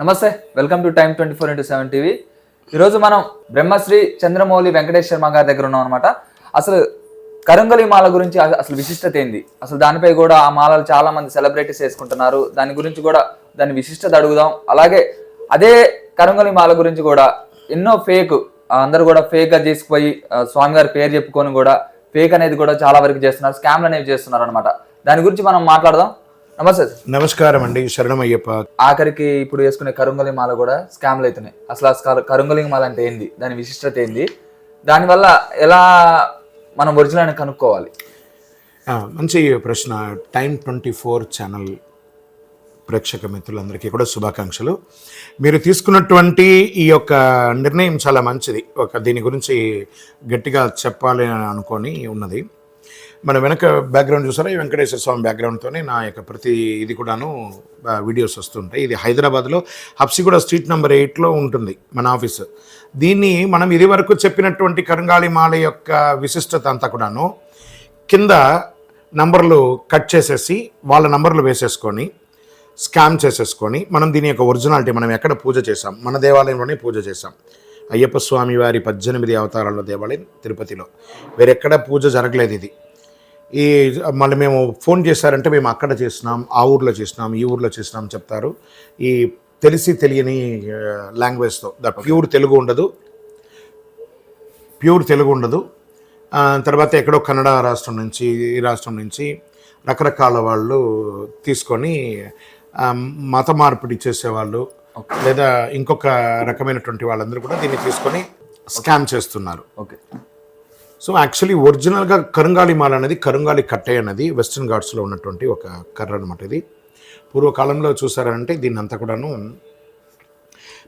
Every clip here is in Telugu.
నమస్తే, welcome to time 24x7 TV. ఈరోజు మనం బ్రహ్మశ్రీ చంద్రమౌళి వెంకటేష్ శర్మ గారి దగ్గర ఉన్నాం అనమాట. అసలు కరుంగలి మాల గురించి అసలు విశిష్టత ఏంది, అసలు దానిపై కూడా ఆ మాలలు చాలా మంది సెలబ్రిటీస్ వేసుకుంటున్నారు, దాని గురించి కూడా దాని విశిష్టత అడుగుదాం. అలాగే అదే కరుంగలి మాల గురించి కూడా ఎన్నో ఫేక్, అందరూ కూడా ఫేక్ గా తీసుకుపోయి స్వామి గారి పేరు చెప్పుకొని కూడా ఫేక్ అనేది కూడా చాలా వరకు చేస్తున్నారు, స్కామ్లు అనేవి చేస్తున్నారు అనమాట. దాని గురించి మనం మాట్లాడదాం. నమస్తే. నమస్కారం అండి, శరణమయ్యప్ప. ఆఖరికి ఇప్పుడు వేసుకునే కరుంగలి మాల కూడా స్కామ్లు అవుతున్నాయి. అసలు కరుంగలి మాల అంటే ఏంది, దాని విశిష్టత ఏంది, దానివల్ల ఎలా మనం ఒరిజినల్ అని కనుక్కోవాలి? మంచి ప్రశ్న. టైమ్ 24 ఛానల్ ప్రేక్షక మిత్రులందరికీ కూడా శుభాకాంక్షలు. మీరు తీసుకున్నటువంటి ఈ యొక్క నిర్ణయం చాలా మంచిది. దీని గురించి గట్టిగా చెప్పాలి అని అనుకొని ఉన్నది. మన వెనక బ్యాక్గ్రౌండ్ చూసారా, ఈ వెంకటేశ్వర స్వామి బ్యాక్గ్రౌండ్తోనే నా యొక్క ప్రతి ఇది కూడాను వీడియోస్ వస్తుంటాయి. ఇది హైదరాబాద్లో హబ్సిగూడ స్ట్రీట్ నెంబర్ 8లో ఉంటుంది మన ఆఫీసు. దీన్ని మనం ఇది వరకు చెప్పినటువంటి కరుంగాళి మాల యొక్క విశిష్టత అంతా కూడాను కింద నంబర్లు కట్ చేసేసి వాళ్ళ నంబర్లు వేసేసుకొని స్కామ్ చేసేసుకొని మనం దీని యొక్క ఒరిజినాలిటీ, మనం ఎక్కడ పూజ చేసాం, మన దేవాలయంలోనే పూజ చేసాం. అయ్యప్ప స్వామి వారి 18 అవతారాల దేవాలయం తిరుపతిలో, వేరెక్కడ పూజ జరగలేదు. ఇది మళ్ళీ మేము ఫోన్ చేశారంటే మేము అక్కడ చేసినాం, ఆ ఊర్లో చేసినాం, ఈ ఊర్లో చేసినాం చెప్తారు. ఈ తెలియని లాంగ్వేజ్తో, ప్యూర్ తెలుగు ఉండదు. తర్వాత ఎక్కడో కన్నడ రాష్ట్రం నుంచి, ఈ రాష్ట్రం నుంచి రకరకాల వాళ్ళు తీసుకొని మత మార్పిడి చేసేవాళ్ళు లేదా ఇంకొక రకమైనటువంటి వాళ్ళందరూ కూడా దీన్ని తీసుకొని స్కామ్ చేస్తున్నారు. ఓకే. సో యాక్చువల్లీ ఒరిజినల్గా కరుంగాళి మాల అనేది, కరుంగాళి కట్టె అనేది వెస్ట్రన్ ఘాట్స్లో ఉన్నటువంటి ఒక కర్ర అనమాట. ఇది పూర్వకాలంలో చూసారంటే దీన్ని అంతా కూడాను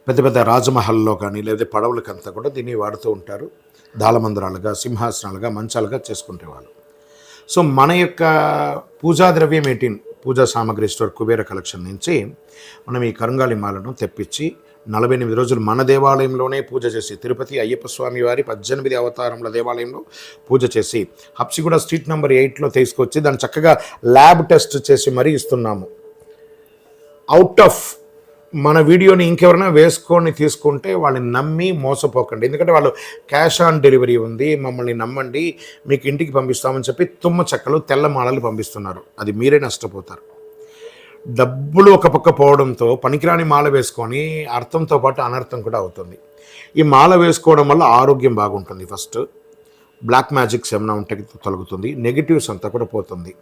పెద్ద పెద్ద రాజమహల్లో కానీ లేదా పడవలకంతా కూడా దీన్ని వాడుతూ ఉంటారు. దాళమందిరాలుగా, సింహాసనాలుగా, మంచాలుగా చేసుకునేవాళ్ళు. సో మన యొక్క పూజా ద్రవ్యం 18 పూజా సామాగ్రి స్టోర్ కుబేర కలెక్షన్ నుంచి మనం ఈ కరుంగాళి మాలను తెప్పించి 48 రోజులు మన దేవాలయంలోనే పూజ చేసి, తిరుపతి అయ్యప్ప స్వామి వారి 18 అవతారముల దేవాలయంలో పూజ చేసి హబ్సిగూడ స్ట్రీట్ నెంబర్ 8లో తీసుకొచ్చి దాన్ని చక్కగా ల్యాబ్ టెస్ట్ చేసి మరీ ఇస్తున్నాము. అవుట్ ఆఫ్ మన వీడియోని ఇంకెవరైనా వేసుకొని తీసుకుంటే వాళ్ళని నమ్మి మోసపోకండి. ఎందుకంటే వాళ్ళు క్యాష్ ఆన్ డెలివరీ ఉంది, మమ్మల్ని నమ్మండి, మీకు ఇంటికి పంపిస్తామని చెప్పి తుమ్మ చెక్కలు, తెల్ల మాలలు పంపిస్తున్నారు. అది మీరే నష్టపోతారు. డబ్బులు ఒక పక్క పోవడంతో పనికిరాని మాల వేసుకొని అర్థంతో పాటు అనర్థం కూడా అవుతుంది. ఈ మాల వేసుకోవడం వల్ల ఆరోగ్యం బాగుంటుంది. ఫస్ట్ బ్లాక్ మ్యాజిక్స్ ఏమైనా ఉంటే తొలగుతుంది, నెగిటివ్స్ అంతా కూడా పోతుంది.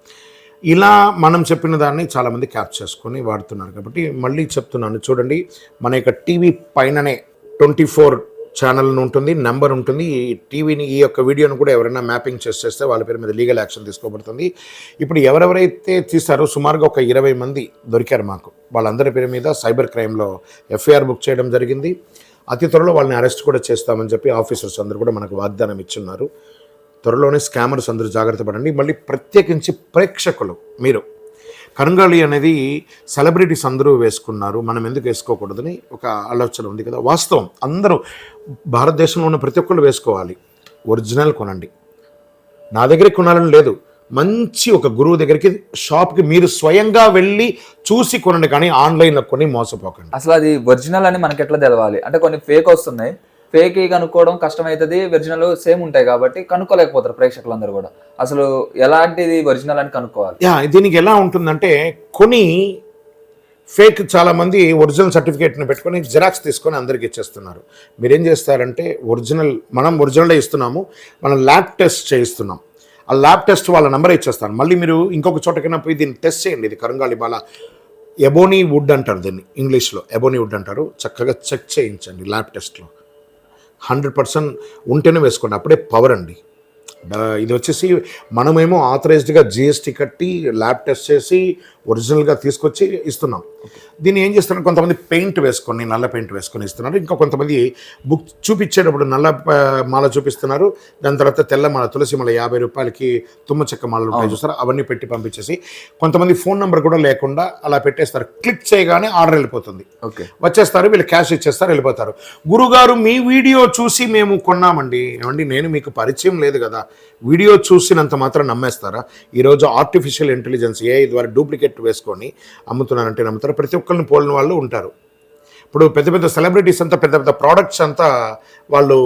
ఇలా మనం చెప్పిన దాన్ని చాలామంది క్యాప్ చేసుకొని వాడుతున్నారు. కాబట్టి మళ్ళీ చెప్తున్నాను, చూడండి, మన యొక్క టీవీ పైననే 24 ఛానల్ ఉంటుంది, నెంబర్ ఉంటుంది. ఈ టీవీని, ఈ యొక్క వీడియోను కూడా ఎవరైనా మ్యాపింగ్ చేస్తే వాళ్ళ పేరు మీద లీగల్ యాక్షన్ తీసుకోబడుతుంది. ఇప్పుడు ఎవరెవరైతే తీస్తారో సుమారుగా ఒక 20 మంది దొరికారు మాకు. వాళ్ళందరి పేరు మీద సైబర్ క్రైమ్లో ఎఫ్ఐఆర్ బుక్ చేయడం జరిగింది. అతి త్వరలో వాళ్ళని అరెస్ట్ కూడా చేస్తామని చెప్పి ఆఫీసర్స్ అందరూ కూడా మనకు వాగ్దానం ఇచ్చున్నారు. త్వరలోనే స్కామర్స్ అందరూ జాగ్రత్త పడండి. మళ్ళీ ప్రత్యేకించి ప్రేక్షకులు, మీరు కరుంగాళి అనేది సెలబ్రిటీస్ అందరూ వేసుకున్నారు, మనం ఎందుకు వేసుకోకూడదని ఒక ఆలోచన ఉంది కదా. వాస్తవం, అందరూ భారతదేశంలో ఉన్న ప్రతి ఒక్కళ్ళు వేసుకోవాలి. ఒరిజినల్ కొనండి. నా దగ్గర కొనాలని లేదు, మంచి ఒక గురువు దగ్గరికి, షాప్కి మీరు స్వయంగా వెళ్ళి చూసి కొనండి, కానీ ఆన్లైన్లో కొని మోసపోకండి. అసలు అది ఒరిజినల్ అని మనకి ఎట్లా తెలవాలి? అంటే కొన్ని ఫేక్ వస్తున్నాయి, ఫేక్ కనుక్కోవడం కష్టమవుతుంది, ఒరిజినల్ సేమ్ ఉంటాయి కాబట్టి కనుక్కోలేకపోతారు ప్రేక్షకులందరూ కూడా. అసలు ఎలాంటిది ఒరిజినల్ అని కనుక్కోవాలి? దీనికి ఎలా ఉంటుందంటే, కొన్ని ఫేక్ చాలామంది ఒరిజినల్ సర్టిఫికేట్ని పెట్టుకొని జిరాక్స్ తీసుకొని అందరికి ఇచ్చేస్తున్నారు. మీరేం చేస్తారంటే, మనం ఒరిజినల్ ఇస్తున్నాము, మనం ల్యాబ్ టెస్ట్ చేయిస్తున్నాం. ఆ ల్యాబ్ టెస్ట్ వాళ్ళ నెంబర్ ఇచ్చేస్తాను. మళ్ళీ మీరు ఇంకొక చోటకైనా పోయి దీన్ని టెస్ట్ చేయండి. ఇది కరుంగాళి మాల ఎబోనీ వుడ్ అంటారు, దీన్ని ఇంగ్లీష్లో ఎబోనీ వుడ్ అంటారు. చక్కగా చెక్ చేయించండి ల్యాబ్ టెస్ట్లో. 100% ఉంటేనే వేసుకోండి, అప్పుడే పవర్ అండి. ఇది వచ్చేసి మనమేమో ఆథరైజ్డ్గా GST కట్టి ల్యాబ్ టెస్ట్ చేసి ఒరిజినల్గా తీసుకొచ్చి ఇస్తున్నాం. దీన్ని ఏం చేస్తున్నారు, కొంతమంది పెయింట్ వేసుకొని, నల్ల పెయింట్ వేసుకొని ఇస్తున్నారు. ఇంకా కొంతమంది బుక్ చూపించేటప్పుడు నల్ల మాల చూపిస్తున్నారు, దాని తర్వాత తెల్ల మాల, తులసి మాల 50 రూపాయలకి, తుమ్మ చెక్క మాలలు ఉంటాయి చూస్తారు, అవన్నీ పెట్టి పంపించేసి, కొంతమంది ఫోన్ నెంబర్ కూడా లేకుండా అలా పెట్టేస్తారు. క్లిక్ చేయగానే ఆర్డర్ వెళ్ళిపోతుంది, వచ్చేస్తారు, వీళ్ళు క్యాష్ ఇచ్చేస్తారు, వెళ్ళిపోతారు. గురుగారు మీ వీడియో చూసి మేము కొన్నామండి. ఏమండి, నేను మీకు పరిచయం లేదు కదా, వీడియో చూసినంత మాత్రం నమ్మేస్తారా? ఈరోజు ఆర్టిఫిషియల్ ఇంటెలిజెన్స్ AI ద్వారా డూప్లికేట్ వేసుకొని అమ్ముతున్నారంటే నమ్ముతారు. ప్రతి ఒక్కరిని పోలిన వాళ్ళు ఉంటారు. ఇప్పుడు పెద్ద పెద్ద సెలబ్రిటీస్ అంతా పెద్ద పెద్ద ప్రోడక్ట్స్ అంతా వాళ్ళు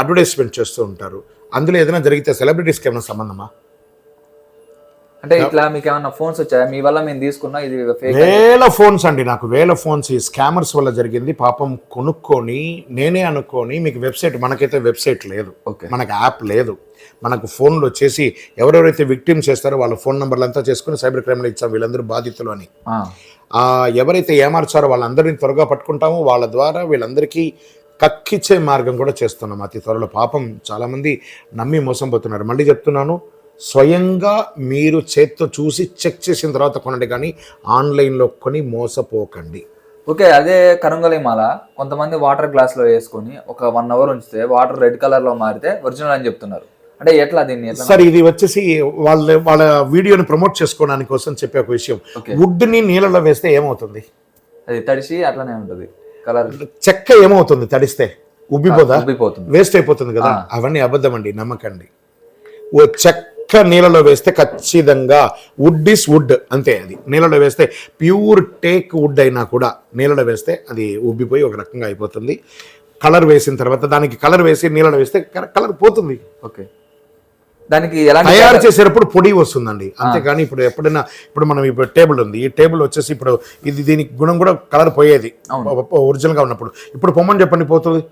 అడ్వర్టైజ్మెంట్ చేస్తూ ఉంటారు. అందులో ఏదైనా జరిగితే సెలబ్రిటీస్కి ఏమైనా సంబంధమా? అంటే ఇట్లా మీకు ఏమన్నా ఫోన్స్ వచ్చాయా మీ వల్ల మేము తీసుకున్నా ఇది ఫేక్? వేల ఫోన్స్ అండి, నాకు వేల ఫోన్స్ ఈ స్కామర్స్ వల్ల జరిగింది. పాపం కొనుక్కొని నేనే అనుకొని, మీకు వెబ్సైట్, మనకైతే వెబ్సైట్ లేదు, మనకు యాప్ లేదు, మనకు ఫోన్లు వచ్చేసి ఎవరెవరైతే విక్టిమ్స్ చేస్తారో వాళ్ళ ఫోన్ నెంబర్లు అంతా చేసుకుని సైబర్ క్రైమ్లో ఇచ్చాం వీళ్ళందరూ బాధితులు అని. ఎవరైతే ఏమార్చారో వాళ్ళందరినీ త్వరగా పట్టుకుంటామో వాళ్ళ ద్వారా వీళ్ళందరికీ కక్కిచ్చే మార్గం కూడా చేస్తున్నాం అతి త్వరలో. పాపం చాలామంది నమ్మి మోసం పోతున్నారు. మళ్ళీ చెప్తున్నాను, స్వయంగా మీరు చేత్తో చూసి చెక్ చేసిన తర్వాత కొనండి, కానీ ఆన్లైన్లో కొని మోసపోకండి. ఓకే, అదే కరంగలి మాల కొంతమంది వాటర్ గ్లాస్లో వేసుకొని ఒక 1 hour ఉంచితే వాటర్ రెడ్ కలర్లో మారితే ఒరిజినల్ అని చెప్తున్నారు. అంటే ఎట్లా దీన్ని? సార్ ఇది వచ్చేసి వాళ్ళ వీడియోని ప్రమోట్ చేసుకోవడానికి కోసం చెప్పే ఒక విషయం. వుడ్ని నీళ్ళలో వేస్తే ఏమవుతుంది? అది తడిసి అట్లానే ఉంటుంది కలర్. చెక్క ఏమవుతుంది తడిస్తే? ఉబ్బిపోదా? ఉబ్బిపోతుంది, వేస్ట్ అయిపోతుంది కదా. అవన్నీ అబద్ధం అండి, నమ్మకండి. ఓ చెక్క నీళ్ళలో వేస్తే ఖచ్చితంగా వుడ్ ఇస్ వుడ్ అంతే. అది నీళ్ళలో వేస్తే ప్యూర్ టేక్ వుడ్ అయినా కూడా నీళ్ళలో వేస్తే అది ఉబ్బిపోయి ఒక రకంగా అయిపోతుంది. కలర్ వేసిన తర్వాత దానికి కలర్ వేసి నీళ్ళలో వేస్తే కలర్ పోతుంది. ఓకే, దానికి ఎలా తయారు చేసేటప్పుడు పొడి వస్తుందండి, అంతేగాని ఇప్పుడు ఎప్పుడైనా ఇప్పుడు మనం ఇప్పుడు టేబుల్ ఉంది, ఈ టేబుల్ వచ్చేసి ఇప్పుడు ఇది దీనికి గుణం కూడా కలర్ పోయేది ఒరిజినల్గా ఉన్నప్పుడు. ఇప్పుడు పొమ్మని చెప్పండి పోతుంది,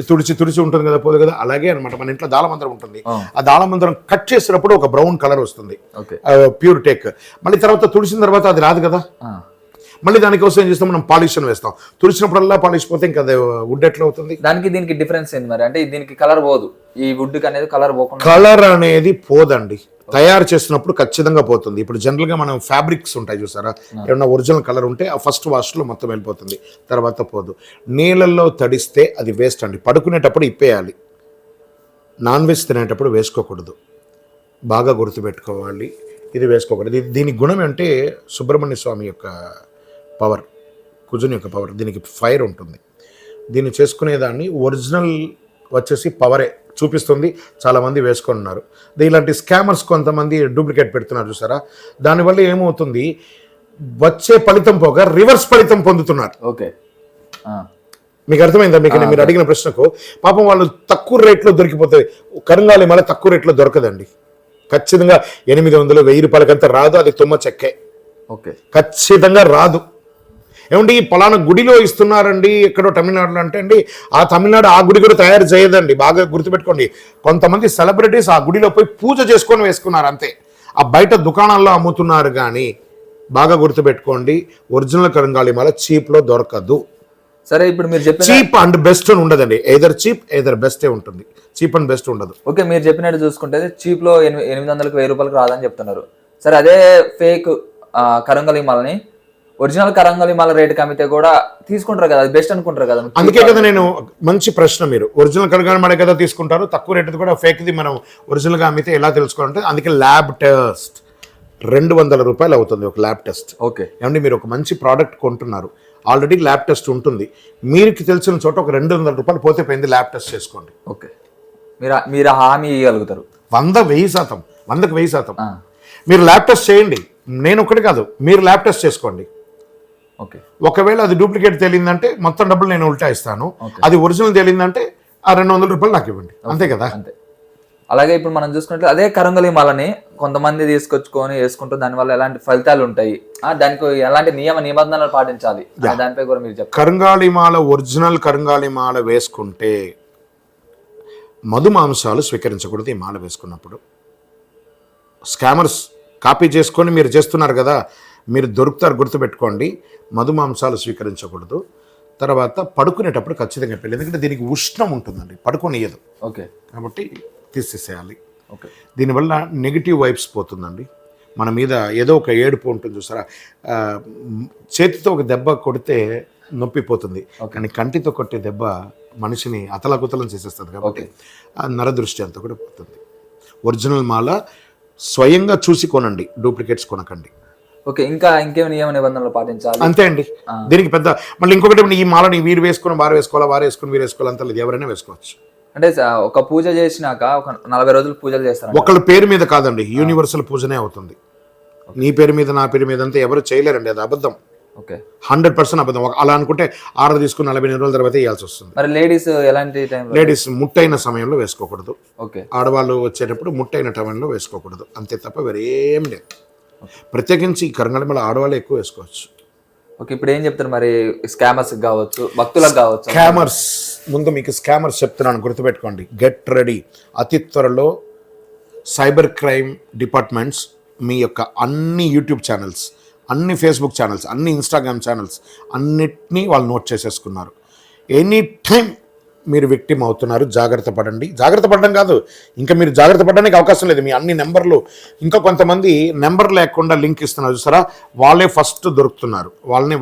తుడిచి ఉంటుంది కదా, పోదు కదా. అలాగే అనమాట మన ఇంట్లో దాళమందరం ఉంటుంది, ఆ దాళమందరం కట్ చేసినప్పుడు ఒక బ్రౌన్ కలర్ వస్తుంది ప్యూర్ టేక్. మళ్ళీ తర్వాత తుడిచిన తర్వాత అది రాదు కదా, మళ్ళీ దానికోసం ఏం చేస్తాం మనం పాలిష్ అని వేస్తాం. తుడిచినప్పుడల్లా పాలిష్ పోతే ఇంకా వుడ్ ఎట్లా అవుతుంది? దానికి దీనికి డిఫరెన్స్ ఏంది మరి? అంటే దీనికి కలర్ పోదు, ఈ వుడ్ అనేది కలర్ పోకుండా. కలర్ అనేది పోదండి, తయారు చేసినప్పుడు ఖచ్చితంగా పోతుంది. ఇప్పుడు జనరల్గా మనం ఫ్యాబ్రిక్స్ ఉంటాయి చూసారా, ఏమన్నా ఒరిజినల్ కలర్ ఉంటే ఆ ఫస్ట్ వాష్లో మొత్తం వెళ్ళిపోతుంది, తర్వాత పోదు. నీళ్ళల్లో తడిస్తే అది వేస్ట్ అండి. పడుకునేటప్పుడు ఇప్పేయాలి, నాన్ వెజ్ తినేటప్పుడు వేసుకోకూడదు, బాగా గుర్తుపెట్టుకోవాలి. ఇది వేసుకోకూడదు. దీని గుణం అంటే సుబ్రహ్మణ్య స్వామి యొక్క పవర్, కుజుని యొక్క పవర్. దీనికి ఫైర్ ఉంటుంది. దీన్ని చేసుకునేదాన్ని ఒరిజినల్ వచ్చేసి పవరే చూపిస్తుంది. చాలామంది వేసుకున్నారు. ఇలాంటి స్కామర్స్ కొంతమంది డూప్లికేట్ పెడుతున్నారు చూసారా, దానివల్ల ఏమవుతుంది, వచ్చే ఫలితం పోగా రివర్స్ ఫలితం పొందుతున్నారు. ఓకే, మీకు అర్థమైందా? మీరు అడిగిన ప్రశ్నకు పాపం వాళ్ళు తక్కువ రేట్లో దొరికిపోతాయి. కరంగాలి మాల తక్కువ రేట్లో దొరకదండి, ఖచ్చితంగా 800, 1000 రూపాయలకంతా రాదు. అది తుమ్మ చెక్కే, ఓకే, ఖచ్చితంగా రాదు. ఏమండి పలానా గుడిలో ఇస్తున్నారండి ఎక్కడో తమిళనాడులో అంటే అండి, ఆ తమిళనాడు ఆ గుడి కూడా తయారు చేయదండి. బాగా గుర్తుపెట్టుకోండి, కొంతమంది సెలబ్రిటీస్ ఆ గుడిలో పోయి పూజ చేసుకొని వేసుకున్నారు అంతే. ఆ బయట దుకాణాల్లో అమ్ముతున్నారు కానీ బాగా గుర్తుపెట్టుకోండి, ఒరిజినల్ కరంగాలి మాల చీప్లో దొరకదు. సరే, ఇప్పుడు మీరు చెప్పిన చీప్ అండ్ బెస్ట్ అని ఉండదండి, ఎయిదర్ చీప్ ఎయిదర్ బెస్టే ఉంటుంది, చీప్ అండ్ బెస్ట్ ఉండదు. ఓకే, మీరు చెప్పినట్టు చూసుకుంటే చీప్ లో 800, 1000 రూపాయలకు రాదని చెప్తున్నారు. సరే, అదే ఫేక్ కరంగలి మాలని ఒరిజినల్ కరంగలి మాల రేటుకి అమ్మితే కూడా తీసుకుంటారు కదా, అది బెస్ట్ అనుకుంటారు కదా. అందుకే కదా నేను మంచి ప్రశ్న, మీరు ఒరిజినల్ కరంగలి మాల కదా తీసుకుంటారు, తక్కువ రేటు కూడా ఫేక్ది మనం ఒరిజినల్గా అమ్మితే ఎలా తెలుసుకోవాలంటే అందుకే ల్యాబ్ టెస్ట్ 200 రూపాయలు అవుతుంది ఒక ల్యాబ్ టెస్ట్. ఓకే, ఏమంటే మీరు ఒక మంచి ప్రోడక్ట్ కొంటున్నారు, ఆల్రెడీ ల్యాబ్ టెస్ట్ ఉంటుంది, మీకు తెలిసిన చోట ఒక 200 రూపాయలు పోతే పోయింది, ల్యాబ్ టెస్ట్ చేసుకోండి. ఓకే, మీరు హామీ ఇవ్వగలుగుతారు 100%, 100% మీరు ల్యాబ్ టెస్ట్ చేయండి. నేను ఒకటి కాదు, మీరు ల్యాబ్ టెస్ట్ చేసుకోండి. ఓకే, ఒకవేళ అది డూప్లికేట్ తేలిందంటే మొత్తం డబ్బులు నేను ఉల్టా ఇస్తాను, అది ఒరిజినల్ తేలిందంటే ఆ 200 రూపాయలు నాకు ఇవ్వండి, అంతే కదా. అంతే. అలాగే ఇప్పుడు మనం చూసుకుంటే అదే కరంగలి మాలని కొంతమంది తీసుకొచ్చుకొని వేసుకుంటూ దానివల్ల ఎలాంటి ఫలితాలు ఉంటాయి, దానికి ఎలాంటి నిబంధనలు పాటించాలి, దానిపై కూడా మీరు చెప్పండి. కరంగాలి మాల, ఒరిజినల్ కరంగాలి మాల వేసుకుంటే మధు మాంసాలు స్వీకరించకూడదు. ఈ మాల వేసుకున్నప్పుడు స్కామర్స్ కాపీ చేసుకొని మీరు చేస్తున్నారు కదా, మీరు దొరుకుతారు, గుర్తుపెట్టుకోండి. మధు మాంసాలు స్వీకరించకూడదు. తర్వాత పడుకునేటప్పుడు ఖచ్చితంగా పెళ్ళి, ఎందుకంటే దీనికి ఉష్ణం ఉంటుందండి, పడుకోనియదు. ఓకే, కాబట్టి తీసేసేయాలి. ఓకే, దీనివల్ల నెగిటివ్ వైబ్స్ పోతుందండి. మన మీద ఏదో ఒక ఏడుపు ఉంటుంది చూసారా, చేతితో ఒక దెబ్బ కొడితే నొప్పిపోతుంది, కానీ కంటితో కొట్టే దెబ్బ మనిషిని అతలకుతలం చేసేస్తుంది. కాబట్టి ఆ నరదృష్టి అంతా కూడా పోతుంది. ఒరిజినల్ మాల స్వయంగా చూసి కొనండి, డూప్లికేట్స్ కొనకండి. ఓకే, ఇంకా ఇంకేమైనా నియమ నిబంధనలు పాటించాలి, అంతే అండి. దీనికి పెద్ద మళ్ళీ ఇంకొకటి, ఈ మాలని వీరు వేసుకుని వారు వేసుకోవాలా, వారు వేసుకుని వీరు వేసుకోవాలి అంత లేదు, ఎవరైనా వేసుకోవచ్చు. అంటే ఒక పూజ చేసినాక ఒక 40 రోజులు పూజలు చేస్తారు, ఒకళ్ళ పేరు మీద కాదండి, యూనివర్సల్ పూజనే అవుతుంది. నీ పేరు మీద నా పేరు మీద అంతా ఎవరు చేయలేరండి, అది అబద్ధం. ఓకే 100% అబద్ధం. అలా అనుకుంటే ఆర్డర్ తీసుకుని 45 రోజుల తర్వాత వేయాల్సి వస్తుంది. మరి లేడీస్ ఎలాంటి టైంలో? లేడీస్ ముట్టైన సమయంలో వేసుకోకూడదు. ఓకే. ఆడవాళ్ళు వచ్చేటప్పుడు ముట్టైన టైంలో వేసుకోకూడదు, అంతే తప్ప వేరేం లేదు. ప్రత్యేకించి ఈ కరంగళిమల ఆడవాళ్ళు ఎక్కువ వేసుకోవచ్చు. ఓకే, ఇప్పుడు ఏం చెప్తారు మరి స్కామర్స్ కావచ్చు, భక్తులకు కావచ్చు? స్కామర్స్, ముందు మీకు స్కామర్స్ చెప్తున్నాను, గుర్తుపెట్టుకోండి. Get ready. అతి త్వరలో సైబర్ క్రైమ్ డిపార్ట్మెంట్స్ మీ యొక్క అన్ని యూట్యూబ్ ఛానల్స్, అన్ని ఫేస్బుక్ ఛానల్స్, అన్ని ఇన్స్టాగ్రామ్ ఛానల్స్ అన్నిటినీ వాళ్ళు నోట్ చేసేసుకున్నారు. ఎనీ టైం మీరు విక్టిమ్ అవుతున్నారు, జాగ్రత్త పడండి. జాగ్రత్త పడడం కాదు, ఇంకా మీరు జాగ్రత్త పడడానికి అవకాశం లేదు. మీ అన్ని నెంబర్లు, ఇంకా కొంతమంది నెంబర్ లేకుండా లింక్ ఇస్తున్నారు చూసారా, వాళ్ళే ఫస్ట్ దొరుకుతున్నారు.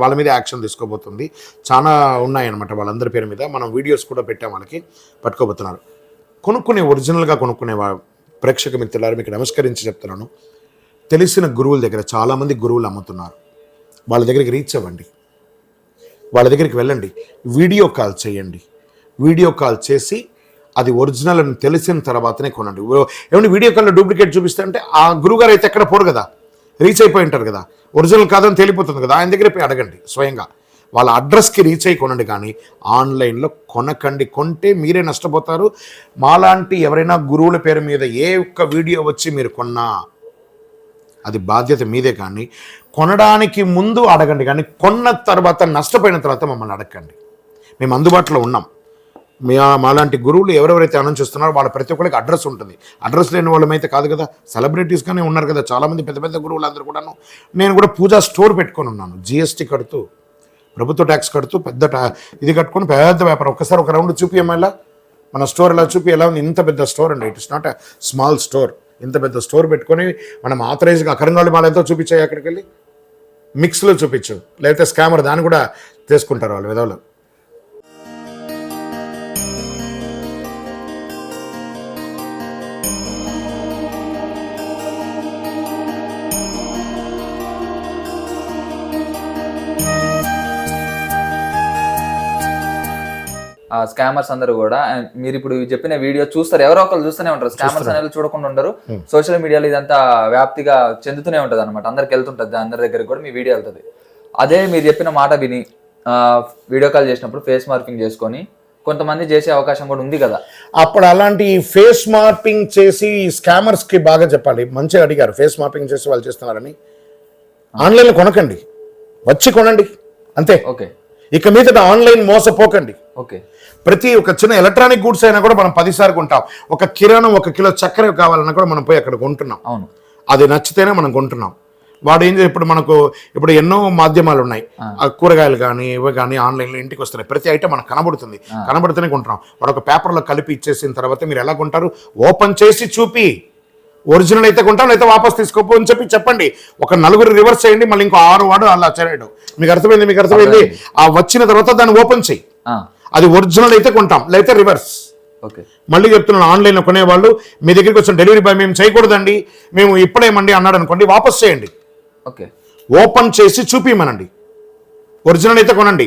వాళ్ళ మీద యాక్షన్ తీసుకోబోతుంది. చాలా ఉన్నాయన్నమాట వాళ్ళందరి పేరు మీద. మనం వీడియోస్ కూడా పెట్టాం, వాళ్ళకి పట్టుకోబోతున్నారు. ఒరిజినల్గా కొనుక్కునే ప్రేక్షక మిత్రులారు మీకు నమస్కరించి చెప్తున్నాను. తెలిసిన గురువుల దగ్గర చాలామంది గురువులు అమ్ముతున్నారు. వాళ్ళ దగ్గరికి రీచ్ అవ్వండి, వాళ్ళ దగ్గరికి వెళ్ళండి, వీడియో కాల్ చేయండి. వీడియో కాల్ చేసి అది ఒరిజినల్ అని తెలిసిన తర్వాతనే కొనండి. ఏమంటే వీడియో కాల్లో డూప్లికేట్ చూపిస్తే అంటే ఆ గురువుగారు అయితే ఎక్కడ పోరు కదా, రీచ్ అయిపోయి ఉంటారు కదా, ఒరిజినల్ కాదని తేలిపోతుంది కదా, ఆయన దగ్గర పోయి అడగండి స్వయంగా. వాళ్ళ అడ్రస్కి రీచ్ అయ్యి కొనండి, కానీ ఆన్లైన్లో కొనకండి. కొంటే మీరే నష్టపోతారు. మాలాంటి ఎవరైనా గురువుల పేరు మీద ఏ ఒక్క వీడియో వచ్చి మీరు కొన్నా అది బాధ్యత మీదే, కానీ కొనడానికి ముందు అడగండి. కానీ కొన్న తర్వాత నష్టపోయిన తర్వాత మమ్మల్ని అడగండి. మేము అందుబాటులో ఉన్నాం. మాలాంటి గురువులు ఎవరెవరైతే అనౌన్స్ చేస్తున్నారో వాళ్ళ ప్రతి ఒక్కరికి అడ్రస్ ఉంటుంది. అడ్రస్ లేని వాళ్ళమైతే కాదు కదా, సెలబ్రిటీస్గానే ఉన్నారు కదా చాలామంది పెద్ద పెద్ద గురువులు అందరూ కూడాను. నేను కూడా పూజా స్టోర్ పెట్టుకొని ఉన్నాను, జిఎస్టీ కడుతూ, ప్రభుత్వ ట్యాక్స్ కడుతూ, పెద్ద ఇది కట్టుకొని పెద్ద వ్యాపారం. ఒక్కసారి ఒక రౌండ్ చూపియమల్లా మన స్టోర్ ఎలా చూపి, ఎలా ఉంది. ఇంత పెద్ద స్టోర్ అండి, it is not a small store. ఇంత పెద్ద స్టోర్ పెట్టుకొని మనం ఆథరైజ్గా కరంగాళి మాల ఎంతో చూపించాయి, అక్కడికి వెళ్ళి మిక్స్లో చూపించు, లేకపోతే స్కామర్ దాన్ని కూడా తీసుకుంటారు వాళ్ళు విధవులు. స్కామర్స్ అందరూ కూడా మీరు ఇప్పుడు చెప్పిన వీడియో చూస్తారు, ఎవరో ఒకరు చూస్తూనే ఉంటారు. స్కామర్స్ అనేది చూడకుండా ఉండరు. సోషల్ మీడియాలో ఇదంతా వ్యాప్తిగా చెందుతూనే ఉంటది అనమాట, అందరికి వెళ్తుంటది, అందరి దగ్గరికి కూడా మీ వీడియో వెళ్తుంది. అదే మీరు చెప్పిన మాట విని వీడియో కాల్ చేసినప్పుడు ఫేస్ మార్కింగ్ చేసుకొని కొంతమంది చేసే అవకాశం కూడా ఉంది కదా. అప్పుడు అలాంటి ఫేస్ మార్పింగ్ చేసి స్కామర్స్ కి బాగా చెప్పాలి. మంచిగా అడిగారు, ఫేస్ మార్పింగ్ చేసి వాళ్ళు చేస్తున్నారని. ఆన్లైన్లో కొనకండి, వచ్చి కొనండి అంతే. ఓకే, ఇక మీద ఆన్లైన్ మోసపోకండి. ఓకే, ప్రతి ఒక చిన్న ఎలక్ట్రానిక్ గూడ్స్ అయినా కూడా మనం 10 సార్లు కొంటాం. ఒక కిరాణం 1 కిలో చక్కెర కావాలన్నా కూడా మనం పోయి అక్కడ కొంటున్నాం. అవును, అది నచ్చితేనే మనం కొంటున్నాం. వాడు ఏం ఇప్పుడు ఎన్నో మాధ్యమాలు ఉన్నాయి, కూరగాయలు కానీ ఇవి కానీ ఆన్లైన్లో ఇంటికి వస్తున్నాయి. ప్రతి ఐటమ్ మనకు కనబడుతూనే కొంటున్నాం. వాడు ఒక పేపర్లో కలిపి ఇచ్చేసిన తర్వాత మీరు ఎలా కొంటారు? ఓపెన్ చేసి చూపి, ఒరిజినల్ అయితే కొంటాం, అయితే వాపస్ తీసుకోపో అని చెప్పండి. ఒక 4 రివర్స్ చేయండి, మళ్ళీ ఇంకో 6 వాడు అలా చేయడు. మీకు అర్థమైంది. ఆ వచ్చిన తర్వాత దాన్ని ఓపెన్ చేయి, అది ఒరిజినల్ అయితే కొంటాం, లేకపోతే రివర్స్. మళ్ళీ చెప్తున్నాను, ఆన్లైన్లో కొనేవాళ్ళు మీ దగ్గరికి వచ్చిన డెలివరీ బాయ్ మేము చేయకూడదండి, మేము ఇప్పుడేమండి అన్నాడు అనుకోండి, వాపస్ చేయండి. ఓపెన్ చేసి చూపిమనండి, ఒరిజినల్ అయితే కొనండి.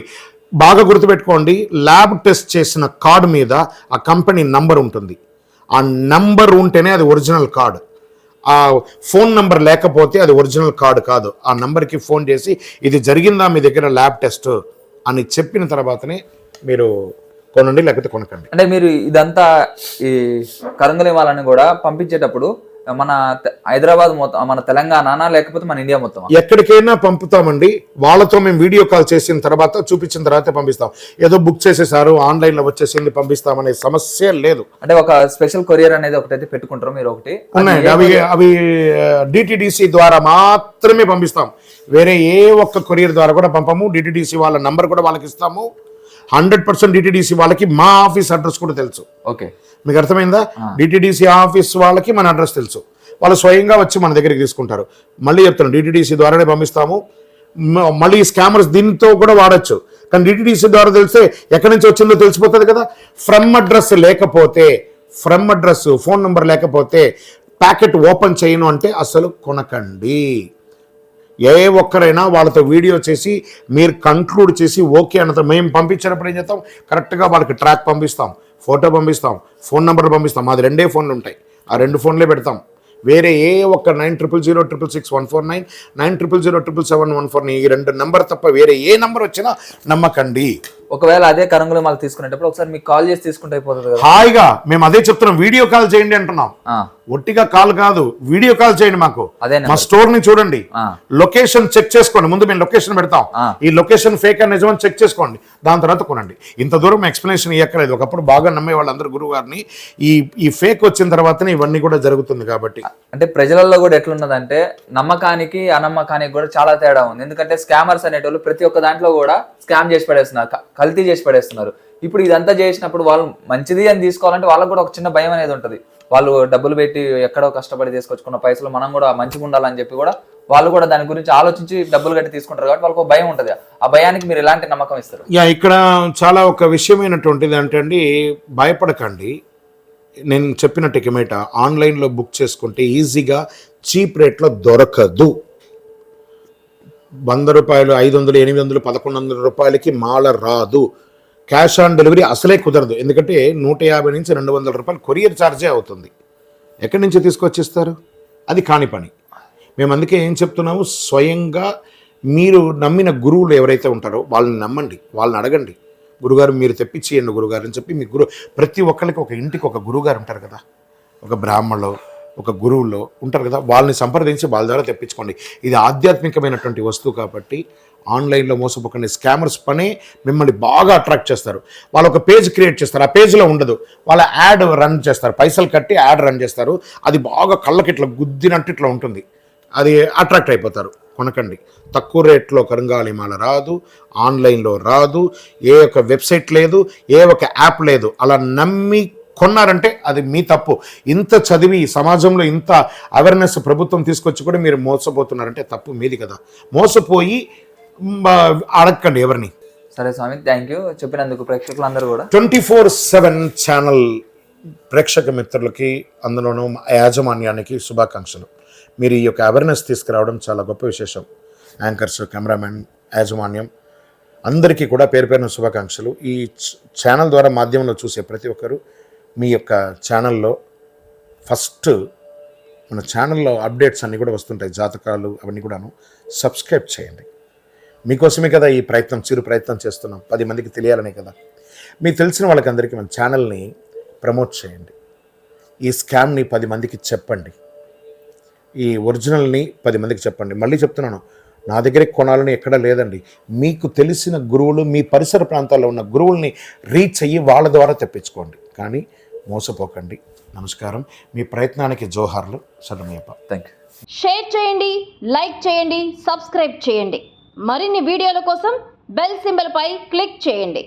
బాగా గుర్తుపెట్టుకోండి, ల్యాబ్ టెస్ట్ చేసిన కార్డు మీద ఆ కంపెనీ నంబర్ ఉంటుంది. ఆ నంబర్ ఉంటేనే అది ఒరిజినల్ కార్డు. ఆ ఫోన్ నంబర్ లేకపోతే అది ఒరిజినల్ కార్డు కాదు. ఆ నంబర్కి ఫోన్ చేసి ఇది జరిగిందా మీ దగ్గర ల్యాబ్ టెస్ట్ అని చెప్పిన తర్వాతనే మీరు కొనండి, లేకపోతే కొనకండి. అంటే మీరు ఇదంతా ఈ కరంగలి వాళ్ళని కూడా పంపించేటప్పుడు మన హైదరాబాద్ మొత్తం, మన తెలంగాణ లేకపోతే మన ఇండియా మొత్తం ఎక్కడికైనా పంపుతామండి. వాళ్ళతో మేము వీడియో కాల్ చేసిన తర్వాత చూపించిన తర్వాత పంపిస్తాం. ఏదో బుక్ చేసేసారు ఆన్లైన్లో వచ్చేసింది పంపిస్తామనే సమస్య లేదు. అంటే ఒక స్పెషల్ కొరియర్ అనేది ఒకటైతే పెట్టుకుంటారు మీరు, ఒకటి ఉన్నాయండి. అవి డిటిడిసి ద్వారా మాత్రమే పంపిస్తాం. వేరే ఏ ఒక్క కొరియర్ ద్వారా కూడా పంపము. డిటిడిసి వాళ్ళ నంబర్ కూడా వాళ్ళకి ఇస్తాము. 100% డిటిడిసి వాళ్ళకి మా ఆఫీస్ అడ్రస్ కూడా తెలుసు. ఓకే, మీకు అర్థమైందా? డిటిడిసి ఆఫీస్ వాళ్ళకి మన అడ్రస్ తెలుసు. వాళ్ళు స్వయంగా వచ్చి మన దగ్గరికి తీసుకుంటారు. మళ్ళీ చెప్తాను, డిటిడిసి ద్వారానే పంపిస్తాము. మళ్ళీ స్కామర్స్ దీంతో కూడా వాడచ్చు, కానీ డిటిడిసి ద్వారా తెలిస్తే ఎక్కడి నుంచి వచ్చిందో తెలిసిపోతుంది కదా. ఫ్రమ్ అడ్రస్ లేకపోతే, ఫోన్ నెంబర్ లేకపోతే ప్యాకెట్ ఓపెన్ చేయను అంటే అసలు కొనకండి. ఏ ఒక్కరైనా వాళ్ళతో వీడియో చేసి మీరు కంక్లూడ్ చేసి ఓకే అన్నతో మేము పంపించినప్పుడు ఏం చేస్తాం, కరెక్ట్గా వాళ్ళకి ట్రాక్ పంపిస్తాం, ఫోటో పంపిస్తాం, ఫోన్ నెంబర్ పంపిస్తాం. మాది 2 ఫోన్లు ఉంటాయి, ఆ 2 ఫోన్లే పెడతాం. వేరే ఏ ఒక్క 9000666149 9000777149 ఈ 2 నెంబర్ తప్ప వేరే ఏ నెంబర్ వచ్చినా నమ్మకండి. ఒకవేళ అదే కరంగుల మాల తీసుకునేటప్పుడు ఒకసారి మీకు కాల్ చేసి తీసుకుంటే అయిపోతుంది కదా. హాయిగా మేము అదే చెప్తున్నాం, వీడియో కాల్ చేయండి అంటున్నాం. ఆ, ఒట్టిగా కాల్ కాదు, వీడియో కాల్ చేయండి మాకు. అదే మా స్టోర్ ని చూడండి, ఆ. లొకేషన్ చెక్ చేసుకోండి. ముందు మేము లొకేషన్ పెడతాం, ఆ. ఈ లొకేషన్ ఫేక్ అని నిజమని చెక్ చేసుకోండి, దాని తర్వాత కొనండి. ఇంత దూరం ఎక్స్ప్లెనేషన్ ఇవ్వక్కర్లేదు. ఒకప్పుడు బాగా నమ్మే వాళ్ళందరూ గురువు గారిని, ఈ ఫేక్ వచ్చిన తర్వాతనే ఇవన్నీ కూడా జరుగుతుంది. కాబట్టి అంటే ప్రజలలో కూడా ఎట్లున్నదంటే నమ్మకానికి అనమ్మకానికి కూడా చాలా తేడా ఉంది. ఎందుకంటే స్కామర్స్ అనేటోళ్ళు ప్రతి ఒక్క దాంట్లో కూడా స్కామ్ చేసి పడేస్తున్నారు, కల్తీ చేసి పడేస్తున్నారు. ఇప్పుడు ఇదంతా చేసినప్పుడు వాళ్ళు మంచిది అని తీసుకోవాలంటే వాళ్ళకి కూడా ఒక చిన్న భయం అనేది ఉంటుంది. వాళ్ళు డబ్బులు పెట్టి ఎక్కడో కష్టపడి తీసుకొచ్చుకున్న పైసలు మనం కూడా మంచిగా ఉండాలని చెప్పి కూడా వాళ్ళు కూడా దాని గురించి ఆలోచించి డబ్బులు కట్టి తీసుకుంటారు. కాబట్టి వాళ్ళకి ఒక భయం ఉంటుంది. ఆ భయానికి మీరు ఎలాంటి నమ్మకం ఇస్తారు? ఇక్కడ చాలా ఒక విషయమైనటువంటిది అంటే అండి, భయపడకండి. నేను చెప్పిన టికెట్ ఆన్లైన్లో బుక్ చేసుకుంటే ఈజీగా చీప్ రేట్లో దొరకదు. 100 రూపాయలు, 500, 800, 1100 రూపాయలకి మాల రాదు. క్యాష్ ఆన్ డెలివరీ అసలే కుదరదు. ఎందుకంటే 150 నుంచి 200 రూపాయలు కొరియర్ ఛార్జే అవుతుంది. ఎక్కడి నుంచి తీసుకొచ్చిస్తారు? అది కాని పని. మేము అందుకే ఏం చెప్తున్నాము, స్వయంగా మీరు నమ్మిన గురువులు ఎవరైతే ఉంటారో వాళ్ళని నమ్మండి, వాళ్ళని అడగండి. గురుగారు మీరు తెప్పించేయండి గురుగారు అని చెప్పి, మీ ప్రతి ఒక్కరికి ఒక ఇంటికి ఒక గురువుగారు ఉంటారు కదా, ఒక బ్రాహ్మణులు, ఒక గురువులో ఉంటారు కదా, వాళ్ళని సంప్రదించి వాళ్ళ ద్వారా తెప్పించుకోండి. ఇది ఆధ్యాత్మికమైనటువంటి వస్తువు కాబట్టి ఆన్లైన్లో మోసపోకండి. స్కామర్స్ పనే మిమ్మల్ని బాగా అట్రాక్ట్ చేస్తారు. వాళ్ళు ఒక పేజ్ క్రియేట్ చేస్తారు, ఆ పేజ్లో ఉండదు, వాళ్ళ యాడ్ రన్ చేస్తారు, పైసలు కట్టి యాడ్ రన్ చేస్తారు. అది బాగా కళ్ళకి ఇట్లా గుద్దినట్టు ఇట్లా ఉంటుంది, అది అట్రాక్ట్ అయిపోతారు. కొనకండి. తక్కువ రేట్లో కరంగాలి మాల రాదు, ఆన్లైన్లో రాదు, ఏ ఒక్క వెబ్సైట్ లేదు, ఏ ఒక్క యాప్ లేదు. అలా నమ్మి కొన్నారంటే అది మీ తప్పు. ఇంత చదివి సమాజంలో ఇంత అవేర్నెస్ ప్రభుత్వం తీసుకొచ్చి కూడా మీరు మోసపోతున్నారంటే తప్పు మీది కదా. మోసపోయి అడగండి ఎవరిని. సరే స్వామి, థ్యాంక్ యూ చెప్పినందుకు. ప్రేక్షకులందరూ కూడా 24/7 ఛానల్ ప్రేక్షక మిత్రులకి, అందులోనూ యాజమాన్యానికి శుభాకాంక్షలు. మీరు ఈ యొక్క అవేర్నెస్ తీసుకురావడం చాలా గొప్ప విశేషం. యాంకర్స్, కెమెరామెన్, యాజమాన్యం అందరికీ కూడా పేరు పేరున శుభాకాంక్షలు. ఈ ఛానల్ ద్వారా మాధ్యమంలో చూసే ప్రతి ఒక్కరు మీ యొక్క ఛానల్లో ఫస్ట్ మన ఛానల్లో అప్డేట్స్ అన్నీ కూడా వస్తుంటాయి, జాతకాలు అవన్నీ కూడాను. సబ్స్క్రైబ్ చేయండి. మీకోసమే కదా ఈ ప్రయత్నం, చిరు ప్రయత్నం చేస్తున్నాం. 10 మందికి తెలియాలనే కదా. మీకు తెలిసిన వాళ్ళకందరికీ మన ఛానల్ని ప్రమోట్ చేయండి. ఈ స్కామ్ని 10 మందికి చెప్పండి. ఈ ఒరిజినల్ని 10 మందికి చెప్పండి. మళ్ళీ చెప్తున్నాను, నా దగ్గరే కొనాలని ఎక్కడా లేదండి. మీకు తెలిసిన గురువులు, మీ పరిసర ప్రాంతాల్లో ఉన్న గురువుల్ని రీచ్ అయ్యి వాళ్ళ ద్వారా తెప్పించుకోండి, కానీ మోసపోకండి. నమస్కారం. మీ ప్రయత్నానికి జోహార్లు. శరణమయ్యప్ప. Thank you. షేర్ చేయండి, లైక్ చేయండి, సబ్స్క్రైబ్ చేయండి. మరిన్ని వీడియోల కోసం బెల్ సింబల్ పై క్లిక్ చేయండి.